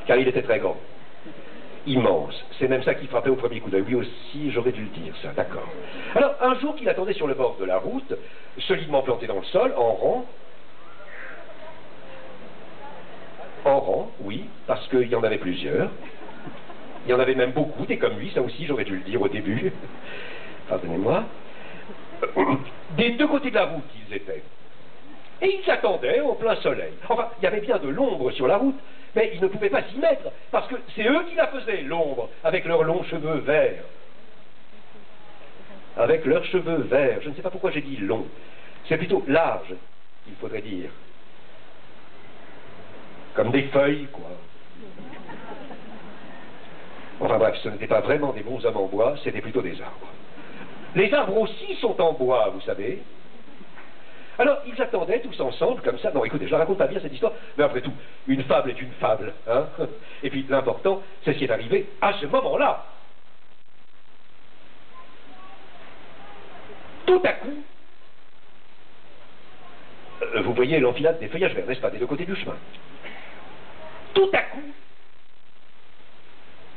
car il était très grand. Immense. C'est même ça qui frappait au premier coup d'œil. Lui aussi, j'aurais dû le dire, ça, d'accord. Alors, un jour qu'il attendait sur le bord de la route, solidement planté dans le sol, en rang, oui, parce qu'il y en avait plusieurs. Il y en avait même beaucoup, des comme lui, ça aussi, j'aurais dû le dire au début. Pardonnez-moi. Des deux côtés de la route, ils étaient. Et ils s'attendaient en plein soleil. Enfin, il y avait bien de l'ombre sur la route, mais ils ne pouvaient pas s'y mettre, parce que c'est eux qui la faisaient, l'ombre, avec leurs longs cheveux verts. Avec leurs cheveux verts. Je ne sais pas pourquoi j'ai dit long. C'est plutôt large, il faudrait dire. Comme des feuilles, quoi. Enfin bref, ce n'étaient pas vraiment des bons hommes en bois, c'était plutôt des arbres. Les arbres aussi sont en bois, vous savez. Alors, ils attendaient tous ensemble, comme ça. Non, écoutez, je ne raconte pas bien cette histoire, mais après tout, une fable est une fable, hein. Et puis, l'important, c'est ce qui est arrivé à ce moment-là. Tout à coup, vous voyez l'enfilade des feuillages verts, n'est-ce pas, des deux côtés du chemin. Tout à coup,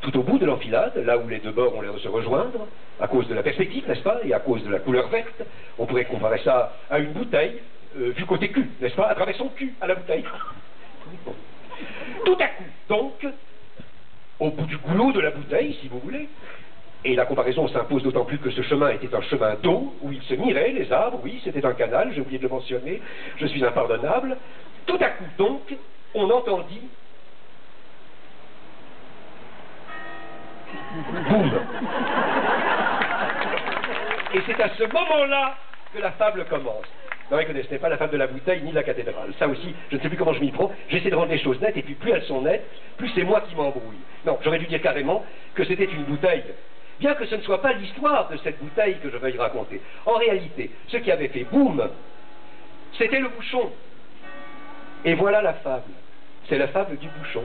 tout au bout de l'enfilade, là où les deux bords ont l'air de se rejoindre, à cause de la perspective, n'est-ce pas, et à cause de la couleur verte, on pourrait comparer ça à une bouteille, vue côté cul, n'est-ce pas, à travers son cul, à la bouteille. Tout à coup, donc, au bout du goulot de la bouteille, si vous voulez, et la comparaison s'impose d'autant plus que ce chemin était un chemin d'eau, où ils se miraient, les arbres, oui, c'était un canal, j'ai oublié de le mentionner, je suis impardonnable. Tout à coup, donc, on entendit boum. Et c'est à ce moment-là que la fable commence. Non, écoutez, ce n'est pas la fable de la bouteille ni de la cathédrale. Ça aussi, je ne sais plus comment je m'y prends. J'essaie de rendre les choses nettes, et puis plus elles sont nettes, plus c'est moi qui m'embrouille. Non, j'aurais dû dire carrément que c'était une bouteille. Bien que ce ne soit pas l'histoire de cette bouteille que je veuille raconter. En réalité, ce qui avait fait boum, c'était le bouchon. Et voilà la fable. C'est la fable du bouchon.